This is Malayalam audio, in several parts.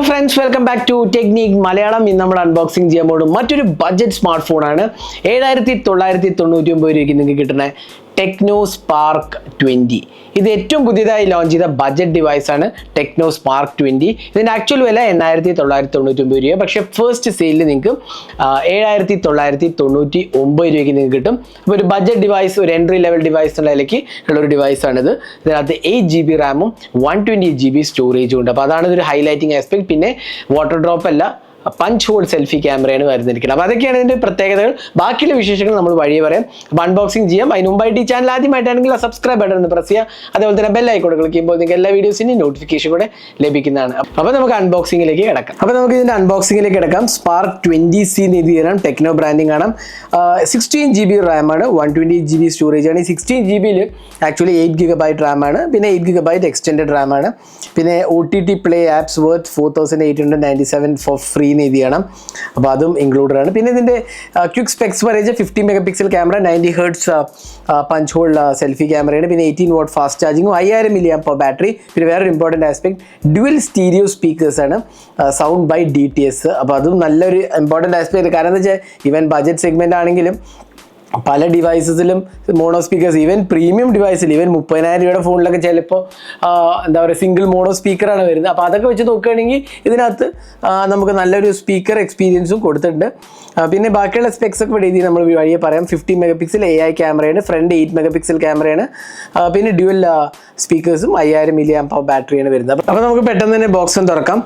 Hello friends, welcome back to Technique Malayalam. ഇന്ന് നമ്മൾ അൺബോക്സിംഗ് ചെയ്യാൻ പോകുന്നത് മറ്റൊരു ബഡ്ജറ്റ് സ്മാർട്ട് ഫോണാണ്. 7999 രൂപയ്ക്ക് നിങ്ങൾക്ക് കിട്ടുന്ന ടെക്നോ സ്പാർക്ക് 20. ഇത് ഏറ്റവും പുതിയതായി ലോഞ്ച് ചെയ്ത ബഡ്ജറ്റ് ഡിവൈസ് ആണ് ടെക്നോ സ്പാർക്ക് 20. ഇതിൻ്റെ ആക്ച്വൽ വില 8999 രൂപ, പക്ഷേ ഫസ്റ്റ് സെയിലിൽ നിങ്ങൾക്ക് 7999 രൂപയ്ക്ക് നിങ്ങൾക്ക് കിട്ടും. അപ്പോൾ ഒരു ബഡ്ജറ്റ് ഡിവൈസ്, ഒരു എൻട്രി ലെവൽ ഡിവൈസ് എന്നുള്ള നിലയ്ക്ക് ഉള്ളൊരു ഡിവൈസാണിത്. ഇതിനകത്ത് 8GB റാമും 128GB സ്റ്റോറേജും ഉണ്ട്. അപ്പോൾ അതാണ് ഇതൊരു ഹൈലൈറ്റിംഗ് ആസ്പെക്ട്. പിന്നെ വാട്ടർ ഡ്രോപ്പ് അല്ല, പഞ്ച് ഹോൾ സെൽഫി ക്യാമറയാണ് വരുന്നിരിക്കുന്നത്. അപ്പോൾ അതൊക്കെയാണ് ഇതിൻ്റെ പ്രത്യേകതകൾ. ബാക്കിയുള്ള വിശേഷങ്ങൾ നമ്മൾ വഴിയെ പറയാം. അപ്പോൾ അൺബോക്സിംഗ് ചെയ്യാം. അതിന് മുമ്പായിട്ട് ഈ ചാനൽ ആദ്യമായിട്ടാണെങ്കിൽ സബ്സ്ക്രൈബ് ബട്ടൺ ഒന്ന് പ്രസ് ചെയ്യുക. അതേപോലെ തന്നെ ബെൽ ഐക്കൺ ക്ലിക്ക് ചെയ്യുമ്പോൾ നിങ്ങൾക്ക് എല്ലാ വീഡിയോസിൻ്റെയും നോട്ടിഫിക്കേഷൻ കൂടെ ലഭിക്കുന്നതാണ്. അപ്പോൾ നമുക്ക് അൺബോക്സിംഗിലേക്ക് കിടക്കാം. അപ്പോൾ നമുക്ക് ഇതിൻ്റെ അൺബോക്സിംഗിലേക്ക് കിടക്കാം. സ്പാർക്ക് 20C എന്ന് കാണാം, ടെക്നോ ബ്രാൻഡിങ് കാണാം. 16GB റാമാണ്, 128GB സ്റ്റോറേജ് ആണ്. ഈ 16GB ആക്ച്വലി 8GB റാമാണ്, പിന്നെ 8GB എക്സ്റ്റെൻഡഡ് റാമാണ്. പിന്നെ OTT play apps worth 4897 for free എന്ന് ചെയ്യണം. അപ്പോൾ അതും ഇൻക്ലൂഡഡ് ആണ്. പിന്നെ ഇതിൻ്റെ ക്വിക്ക് സ്പെക്സ് പറയുക 50 MP camera, 90Hz punch whole selfie ക്യാമറയാണ്. പിന്നെ 18W ഫാസ്റ്റ് ചാർജിങ്ങും 5000 mAh ബാറ്ററി. പിന്നെ വേറൊരു ഇമ്പോർട്ടൻറ്റ് ആസ്പെക്ട് ഡ്യുവൽ സ്റ്റീരിയോ സ്പീക്കേഴ്സാണ്, സൗണ്ട് ബൈ DTS. അപ്പോൾ അതും നല്ലൊരു ഇമ്പോർട്ടൻറ്റ് ആസ്പെക്ട്. കാരണം എന്താ വെച്ചാൽ ഈവൻ ബഡ്ജറ്റ് സെഗ്മെൻ്റ് ആണെങ്കിലും പല ഡിവൈസസിലും മോണോ സ്പീക്കേഴ്സ്, ഈവൻ പ്രീമിയം ഡിവൈസിൽ, ഈവൻ 30,000 രൂപയുടെ ഫോണിലൊക്കെ ചിലപ്പോൾ എന്താ പറയുക സിംഗിൾ മോണോ സ്പീക്കറാണ് വരുന്നത്. അപ്പോൾ അതൊക്കെ വെച്ച് നോക്കുകയാണെങ്കിൽ ഇതിനകത്ത് നമുക്ക് നല്ലൊരു സ്പീക്കർ എക്സ്പീരിയൻസും കൊടുത്തിട്ടുണ്ട്. പിന്നെ ബാക്കിയുള്ള സ്പെക്സ് ഒക്കെ എഴുതി നമ്മൾ വഴിയെ പറയാം. 50 MP AI ക്യാമറയാണ്, ഫ്രണ്ട് 8 MP ക്യാമറയാണ്. പിന്നെ ഡ്യുവൽ സ്പീക്കേഴ്സും 5000 mAh ബാറ്ററിയാണ് വരുന്നത്. അപ്പോൾ നമുക്ക് പെട്ടെന്ന് തന്നെ ബോക്സ് ഒന്ന് തുറക്കാം.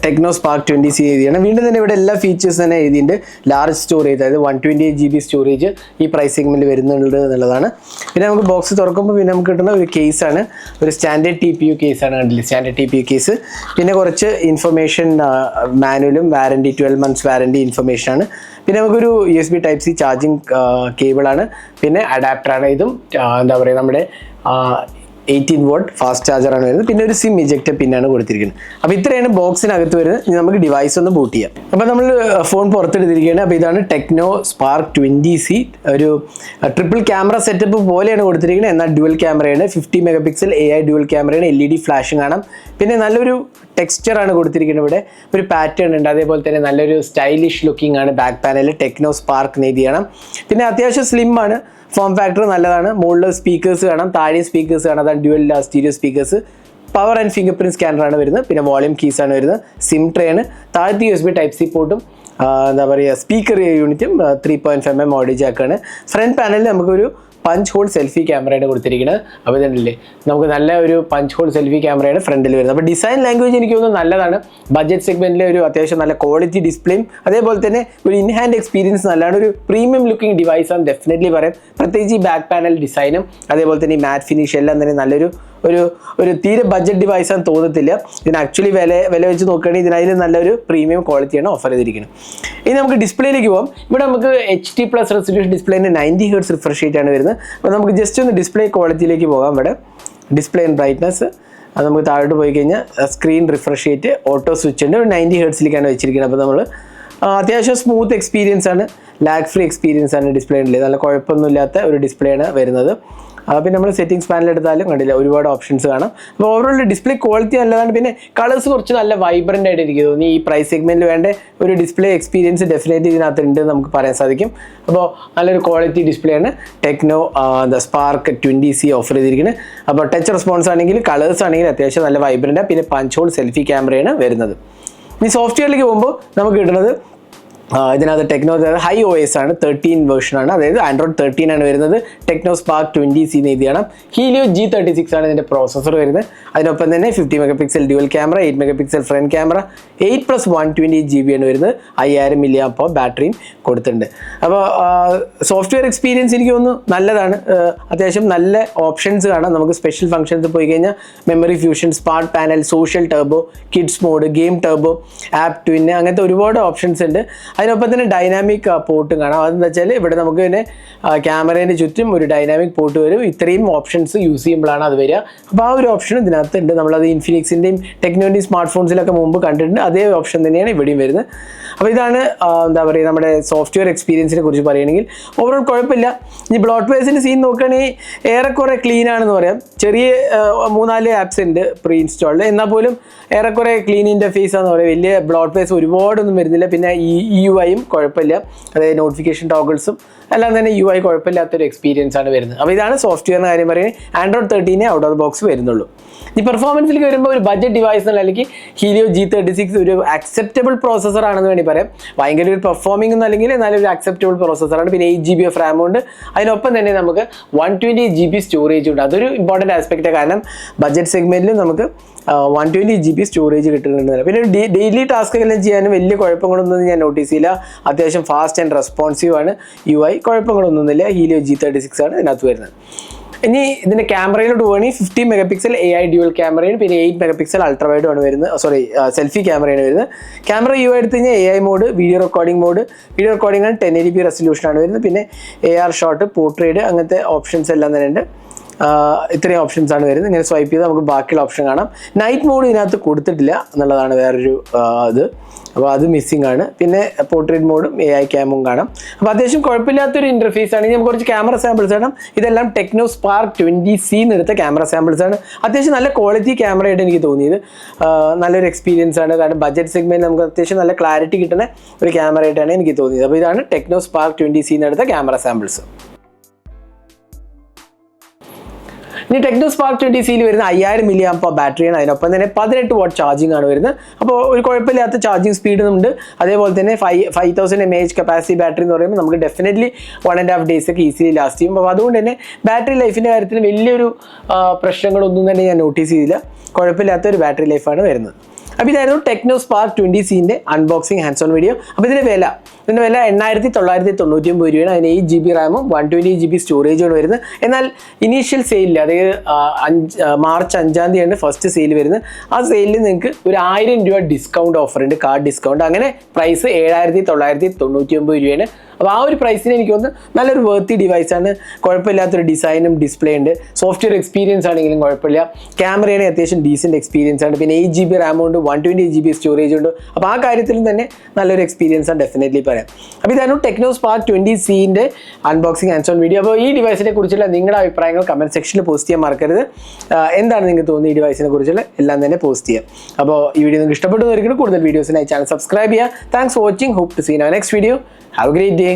Techno spark 20C എഴുതിയാണ്. വീണ്ടും തന്നെ ഇവിടെ എല്ലാ ഫീച്ചേഴ്സ് തന്നെ എഴുതിയിട്ടുണ്ട്. ലാർജ് സ്റ്റോറേജ്, അതായത് 128GB സ്റ്റോറേജ് ഈ പ്രൈസ് സെഗ്മെൻറ്റിൽ വരുന്നുണ്ട് എന്നുള്ളതാണ്. പിന്നെ നമുക്ക് ബോക്സ് തുറക്കുമ്പോൾ പിന്നെ നമുക്ക് കിട്ടുന്ന ഒരു കേസാണ്, ഒരു സ്റ്റാൻഡേർഡ് TPU കേസാണ്, കണ്ടില്ലേ, സ്റ്റാൻഡേർഡ് TPU കേസ്. പിന്നെ കുറച്ച് ഇൻഫർമേഷൻ മാനുവലും വാറൻറ്റി 12 months വാറൻറ്റി ഇൻഫർമേഷനാണ്. പിന്നെ നമുക്കൊരു USB Type-C ചാർജിങ് കേബിളാണ്. പിന്നെ അഡാപ്റ്ററാണ്. ഇതും എന്താ പറയുക നമ്മുടെ 18W ഫാസ്റ്റ് ചാർജറാണ് വരുന്നത്. പിന്നെ ഒരു സിം ഇജക്റ്റർ പിന്നാണ് കൊടുത്തിരിക്കുന്നത്. അപ്പോൾ ഇത്രയാണ് ബോക്സിനകത്ത് വരുന്നത്. ഇനി നമുക്ക് ഡിവൈസ് ഒന്ന് ബൂട്ട് ചെയ്യാം. അപ്പോൾ നമ്മൾ ഫോൺ പുറത്തെടുത്തിരിക്കുകയാണ്. അപ്പോൾ ഇതാണ് ടെക്നോ സ്പാർക്ക് 20C. ഒരു ട്രിപ്പിൾ ക്യാമറ സെറ്റപ്പ് പോലെയാണ് കൊടുത്തിരിക്കുന്നത്, എന്നാൽ ഡ്യുവൽ ക്യാമറയാണ്. 50 MP AI ഡ്യുവൽ ക്യാമറയാണ്. LED ഫ്ലാഷും കാണാം. പിന്നെ നല്ലൊരു ടെക്സ്ചറാണ് കൊടുത്തിരിക്കുന്നത്. ഇവിടെ ഒരു പാറ്റേൺ ഉണ്ട്. അതേപോലെ തന്നെ നല്ലൊരു സ്റ്റൈലിഷ് ലുക്കിംഗ് ആണ് ബാക്ക് പാനൽ. ടെക്നോ സ്പാർക്ക് എന്ന് ചെയ്യണം. പിന്നെ അത്യാവശ്യം സ്ലിം ആണ്, ഫോം ഫാക്ടർ നല്ലതാണ്. മുകളിൽ സ്പീക്കേഴ്സ് കാണാം, താഴെ സ്പീക്കേഴ്സ് കാണാം, അതാണ് dual stereo speakers. Power and fingerprint സ്കാനറാണ് വരുന്നത്. പിന്നെ വോളിയം കീസാണ് വരുന്നത്. സിം ട്രേ ആണ്. താഴത്തെ USB Type-C പോർട്ടും എന്താ പറയുക സ്പീക്കർ യൂണിറ്റും 3.5mm ഓഡിയോ ജാക്കാണ്. ഫ്രണ്ട് പാനലിൽ നമുക്കൊരു പഞ്ച് ഹോൾ സെൽഫി ക്യാമറയാണ് കൊടുത്തിരിക്കുന്നത്. അപ്പോൾ ഇതുണ്ടല്ലേ, നമുക്ക് നല്ല ഒരു പഞ്ച് ഹോൾ സെൽഫി ക്യാമറയാണ് ഫ്രണ്ടിൽ വരുന്നത്. അപ്പോൾ ഡിസൈൻ ലാംഗ്വേജ് എനിക്ക് തോന്നുന്നു നല്ലതാണ്. ബഡ്ജറ്റ് സെഗ്മെൻറ്റിലെ ഒരു അത്യാവശ്യം നല്ല ക്വാളിറ്റി ഡിസ്പ്ലേയും അതേപോലെ തന്നെ ഒരു ഇൻഹാൻഡ് എക്സ്പീരിയൻസ് നല്ലതാണ്. ഒരു പ്രീമിയം ലുക്കിംഗ് ഡിവൈസാണ് ഡെഫിനറ്റ്ലി പറയാം. പ്രത്യേകിച്ച് ഈ ബാക്ക് പാനൽ ഡിസൈനും അതേപോലെ തന്നെ ഈ മാറ്റ് ഫിനിഷ് എല്ലാം തന്നെ നല്ലൊരു ഒരു തീരെ ബഡ്ജറ്റ് ഡിവൈസാന്ന് തോന്നത്തില്ല. ഇതിന് ആക്ച്വലി വില വെച്ച് നോക്കുകയാണെങ്കിൽ ഇതിനതിൽ നല്ലൊരു പ്രീമിയം ക്വാളിറ്റിയാണ് ഓഫർ ചെയ്തിരിക്കുന്നത്. ഇനി നമുക്ക് ഡിസ്പ്ലേയിലേക്ക് പോകാം. ഇവിടെ നമുക്ക് HD+ റെസൊല്യൂഷൻ ഡിസ്പ്ലേൻ്റെ 90Hz റിഫ്രഷ് റേറ്റ് ആണ് വരുന്നത്. അപ്പോൾ നമുക്ക് ജസ്റ്റ് ഒന്ന് ഡിസ്പ്ലേ ക്വാളിറ്റിയിലേക്ക് പോകാം. ഇവിടെ ഡിസ്പ്ലേ ആൻഡ് ബ്രൈറ്റ്നസ് അത് നമുക്ക് താഴോട്ട് പോയി കഴിഞ്ഞാൽ screen refresh rate auto switch ഉണ്ട്. 90Hzലേക്കാണ് വെച്ചിരിക്കുന്നത്. അപ്പോൾ നമ്മൾ അത്യാവശ്യം സ്മൂത്ത് എക്സ്പീരിയൻസ് ആണ്, ലാഗ് ഫ്രീ എക്സ്പീരിയൻസ് ആണ് ഡിസ്പ്ലേയിൽ. നല്ല കുഴപ്പമൊന്നുമില്ലാത്ത ഒരു ഡിസ്പ്ലേ ആണ് വരുന്നത്. പിന്നെ നമ്മൾ സെറ്റിംഗ്സ് പാനൽ എടുത്താലും കണ്ടില്ല ഒരുപാട് ഓപ്ഷൻസ് കാണാം. അപ്പോൾ ഓവറോൾ ഡിസ്പ്ലേ ക്വാളിറ്റി നല്ലതാണ്. പിന്നെ കളേഴ്സ് കുറച്ച് നല്ല വൈബ്രൻ്റ് ആയിട്ട് എനിക്ക് തോന്നി. ഈ പ്രൈസ് സെഗ്മെൻറ്റിൽ വേണ്ട ഒരു ഡിസ്പ്ലേ എക്സ്പീരിയൻസ് ഡെഫിനറ്റ്ലി ഇതിനകത്ത് ഉണ്ട് നമുക്ക് പറയാൻ സാധിക്കും. അപ്പോൾ നല്ലൊരു ക്വാളിറ്റി ഡിസ്പ്ലേ ആണ് ടെക്നോ സ്പാർക്ക് 20C ഓഫർ ചെയ്തിരിക്കുന്നത്. അപ്പോൾ ടച്ച് റെസ്പോൺസ് ആണെങ്കിൽ കളേഴ്സ് ആണെങ്കിൽ അത്യാവശ്യം നല്ല വൈബ്രൻ്റ്. പിന്നെ പഞ്ച് ഹോൾ സെൽഫി ക്യാമറയാണ് വരുന്നത്. ഇനി സോഫ്റ്റ്വെയറിലേക്ക് പോകുമ്പോൾ നമുക്ക് കിട്ടുന്നത് ഇതിനകത്ത് ടെക്നോ ഹൈ OS ആണ്, 13 വേർഷനാണ്, അതായത് Android 13 ആണ് വരുന്നത്. ടെക്നോ സ്പാർക്ക് 20C എന്ന് എഴുതിയാണ്. ഹീലിയോ G36 ആണ് ഇതിൻ്റെ പ്രോസസ്സർ വരുന്നത്. അതിനൊപ്പം തന്നെ 50 MP dual camera, 8 MP front camera, 8+ 128GB ആണ് വരുന്നത്. 5000 mAh ബാറ്ററിയും കൊടുത്തിട്ടുണ്ട്. അപ്പോൾ സോഫ്റ്റ്വെയർ എക്സ്പീരിയൻസ് എനിക്ക് തോന്നുന്നു നല്ലതാണ്. അത്യാവശ്യം നല്ല ഓപ്ഷൻസ് കാണാം. നമുക്ക് സ്പെഷ്യൽ ഫംഗ്ഷൻസ് പോയി കഴിഞ്ഞാൽ memory fusion, smart panel, social turbo, kids mode, game turbo, app twin, അങ്ങനത്തെ ഒരുപാട് ഓപ്ഷൻസ് ഉണ്ട്. അതിനൊപ്പം തന്നെ ഡൈനാമിക് പോർട്ടും കാണാം. അതെന്ന് വെച്ചാൽ ഇവിടെ നമുക്ക് തന്നെ ക്യാമറേൻ്റെ ചുറ്റും ഒരു ഡൈനാമിക് പോർട്ട് വരും. ഇത്രയും ഓപ്ഷൻസ് യൂസ് ചെയ്യുമ്പോഴാണ് അത് വരിക. അപ്പോൾ ആ ഒരു ഓപ്ഷൻ ഇതിനകത്ത് ഉണ്ട്. നമ്മളത് ഇൻഫിനിക്സിൻ്റെയും ടെക്നോൻ്റെയും സ്മാർട്ട് ഫോൺസിലൊക്കെ മുമ്പ് കണ്ടിട്ടുണ്ട്. അതേ ഓപ്ഷൻ തന്നെയാണ് ഇവിടെയും വരുന്നത്. അപ്പോൾ ഇതാണ് എന്താ പറയുക നമ്മുടെ സോഫ്റ്റ്വെയർ എക്സ്പീരിയൻസിനെ കുറിച്ച് പറയുകയാണെങ്കിൽ ഓവറോൾ കുഴപ്പമില്ല. ഈ ബ്ലോട്ട്വെയർസിൻ്റെ സീൻ നോക്കുകയാണെങ്കിൽ ഏറെക്കുറെ ക്ലീൻ ആണെന്ന് പറയാം. ചെറിയ 3-4 ആപ്സ് ഉണ്ട് പ്രീ ഇൻസ്റ്റാൾഡ്, എന്നാൽ പോലും ഏറെക്കുറെ ക്ലീൻ ഇൻ്റർഫേസ് ആണെന്ന് പറയാം. വലിയ ബ്ലോട്ട്വെയർസ് ഒരുപാടൊന്നും വരുന്നില്ല. പിന്നെ ഈ UI കുഴപ്പമില്ല, അതായത് നോട്ടിഫിക്കേഷൻ ടോഗിൾസും എല്ലാം തന്നെ UI കുഴപ്പമില്ലാത്തൊരു എക്സ്പീരിയൻസ് ആണ് വരുന്നത്. അപ്പോൾ ഇതാണ് സോഫ്റ്റ്വെയറിൻ്റെ കാര്യം പറയുന്നത്. Android 13 out of the box വരുന്നുള്ളൂ. ഈ പെർഫോമൻസിലേക്ക് വരുമ്പോൾ ഒരു ബഡ്ജറ്റ് ഡിവൈസ് എന്നുള്ള അല്ലെങ്കിൽ ഹീലിയോ G36 ഒരു അക്സെപ്റ്റബിൾ പ്രോസസ്സർ ആണെന്ന് വേണ്ടി പറയാം. ഭയങ്കര ഒരു പെർഫോമിംഗ് എന്നല്ലെങ്കിൽ എന്നാലും ഒരു അക്സെപ്റ്റബിൾ പ്രോസസ്സറാണ്. പിന്നെ 8 GB ഓഫ് റാം ഉണ്ട്. അതിനൊപ്പം തന്നെ നമുക്ക് 128 GB സ്റ്റോറേജ് ഉണ്ട്. അതൊരു ഇമ്പോർട്ടൻറ്റ് ആസ്പെക്റ്റ്, കാരണം ബഡ്ജറ്റ് സെഗ്മെൻറ്റിൽ നമുക്ക് 120 GB സ്റ്റോറേജ് കിട്ടുന്നുണ്ട്. പിന്നെ ഡെയിലി ടാസ്ക് എല്ലാം ചെയ്യാനും വലിയ കുഴപ്പങ്ങളൊന്നും ഞാൻ നോട്ടീസ് ചെയ്യില്ല. അത്യാവശ്യം ഫാസ്റ്റ് ആൻഡ് റെസ്പോൺസീവ് ആണ് UI, കുഴപ്പങ്ങളൊന്നുമില്ല. ഹീലിയോ G36 ആണ് ഇതിനകത്ത് വരുന്നത്. ഇനി ഇതിൻ്റെ ക്യാമറയിലോട്ട് പോവുകയാണെങ്കിൽ 50 MP AI ഡ്യുവൽ ക്യാമറയാണ്, പിന്നെ 8 MP അൾട്രാ വൈഡും ആണ് വരുന്നത്. സെൽഫി ക്യാമറയാണ് വരുന്നത്. ക്യാമറ UI എടുത്ത് കഴിഞ്ഞാൽ AI മോഡ്, വീഡിയോ റെക്കോർഡിംഗ് ആണ് 1080p റെസൊല്യൂഷനാണ് വരുന്നത്. പിന്നെ AR ഷോട്ട്, പോർട്രേറ്റ് അങ്ങനത്തെ ഓപ്ഷൻസ് എല്ലാം തന്നെ ഉണ്ട്. ഇത്രയും ഓപ്ഷൻസ് ആണ് വരുന്നത്. ഇങ്ങനെ സ്വൈപ്പ് ചെയ്ത് നമുക്ക് ബാക്കിയുള്ള ഓപ്ഷൻ കാണാം. നൈറ്റ് മോഡ് ഇതിനകത്ത് കൊടുത്തിട്ടില്ല എന്നുള്ളതാണ് വേറൊരു ഇത്. അപ്പോൾ അത് മിസ്സിംഗ് ആണ്. പിന്നെ പോർട്രേറ്റ് മോഡും AI ക്യാമും കാണാം. അപ്പോൾ അത്യാവശ്യം കുഴപ്പമില്ലാത്തൊരു ഇൻ്റർഫേസ് ആണ്. ഇനി നമുക്ക് കുറച്ച് ക്യാമറ സാമ്പിൾസ് കാണാം. ഇതെല്ലാം ടെക്നോ സ്പാർക്ക് 20C എടുത്ത ക്യാമറ സാമ്പിൾസ് ആണ്. അത്യാവശ്യം നല്ല ക്വാളിറ്റി ക്യാമറ ആയിട്ട് എനിക്ക് തോന്നിയത്. നല്ലൊരു എക്സ്പീരിയൻസ് ആണ്, കാരണം ബഡ്ജറ്റ് സെഗ്മെൻറ്റ് നമുക്ക് അത്യാവശ്യം നല്ല ക്ലാരിറ്റി കിട്ടുന്ന ഒരു ക്യാമറ ആയിട്ടാണ് എനിക്ക് തോന്നിയത്. അപ്പോൾ ഇതാണ് ടെക്നോ സ്പാർക്ക് 20C എടുത്ത ക്യാമറ സാമ്പിൾസ്. ഇനി ടെക്നോ സ്പാർക്ക് 20Cയിൽ വരുന്ന 5000 mAh ബാറ്ററിയാണ്. അതിനൊപ്പം തന്നെ 18 വാട്ട് ചാർജിങ് ആണ് വരുന്നത്. അപ്പോൾ ഒരു കുഴപ്പമില്ലാത്ത ചാർജിങ് സ്പീഡും ഉണ്ട്. അതേപോലെ തന്നെ 5000 mAh കപ്പാസിറ്റി ബാറ്ററി എന്ന് പറയുമ്പോൾ നമുക്ക് ഡെഫിനറ്റ്ലി 1.5 days ഒക്കെ ഈസിലി ലാസ്റ്റ് ചെയ്യും. അപ്പോൾ അതുകൊണ്ട് തന്നെ ബാറ്ററി ലൈഫിൻ്റെ കാര്യത്തിൽ വലിയൊരു പ്രശ്നങ്ങളൊന്നും തന്നെ ഞാൻ നോട്ടീസ് ചെയ്തില്ല. കുഴപ്പമില്ലാത്ത ഒരു ബാറ്ററി ലൈഫാണ് വരുന്നത്. അപ്പോൾ ഇതായിരുന്നു ടെക്നോ സ്പാർക്ക് 20Cൻ്റെ അൺബോക്സിങ് ഹാൻഡ്സ് ഓൺ വീഡിയോ. അപ്പോൾ ഇതിൻ്റെ വില 8999 രൂപയാണ്. അതിന് 8 GB റാമും 128 GB സ്റ്റോറേജുമാണ് വരുന്നത്. എന്നാൽ ഇനീഷ്യൽ സെയിലിൽ, അതായത് മാർച്ച് 5-ാം തീയതിയാണ് ഫസ്റ്റ് സെയിൽ വരുന്നത്. ആ സെയിലിൽ നിങ്ങൾക്ക് ഒരു 1000 രൂപ ഡിസ്കൗണ്ട് ഓഫർ ഉണ്ട്, കാർഡ് ഡിസ്കൗണ്ട്. അങ്ങനെ പ്രൈസ് 7999 രൂപയാണ്. അപ്പോൾ ആ ഒരു പ്രൈസിന് എനിക്ക് തോന്നുന്നു നല്ലൊരു വേർത്തി ഡിവൈസാണ്. കുഴപ്പമില്ലാത്തൊരു ഡിസൈനും ഡിസ്പ്ലേ ഉണ്ട്. സോഫ്റ്റ്വെയർ എക്സ്പീരിയൻസ് ആണെങ്കിലും കുഴപ്പമില്ല. ക്യാമറയാണെങ്കിൽ അത്യാവശ്യം ഡീസൻറ്റ് എക്സ്പീരിയൻസ് ആണ്. പിന്നെ 8 GB റാം ഉണ്ട്, 128 GB സ്റ്റോറേജ് ഉണ്ട്. അപ്പോൾ ആ കാര്യത്തിലും തന്നെ നല്ലൊരു എക്സ്പീരിയൻസ് ആണ് ഡെഫിനറ്റ്ലി പറയാം. അപ്പോൾ ഇതായിരുന്നു ടെക്നോ സ്പാർക്ക് 20Cൻ്റെ അൺബോക്സിങ് ഹാൻഡ്സ് ഓൺ വീഡിയോ. അപ്പോൾ ഈ ഡിവൈസിനെ കുറിച്ചുള്ള നിങ്ങളുടെ അഭിപ്രായങ്ങൾ കമൻറ്റ് സെക്ഷനിൽ പോസ്റ്റ് ചെയ്യാൻ മറക്കരുത്. എന്താണ് നിങ്ങൾക്ക് തോന്നിയ ഈ ഡിവൈസിനെ കുറിച്ചുള്ള എല്ലാം തന്നെ പോസ്റ്റ് ചെയ്യാം. അപ്പോൾ ഈ വീഡിയോ നിങ്ങൾക്ക് ഇഷ്ടപ്പെട്ടു എന്ന് കൂടുതൽ വീഡിയോസിനായി ചാനൽ സബ്സ്ക്രൈബ് ചെയ്യുക. Thanks for watching. Hope to see in our next video. Have a great day.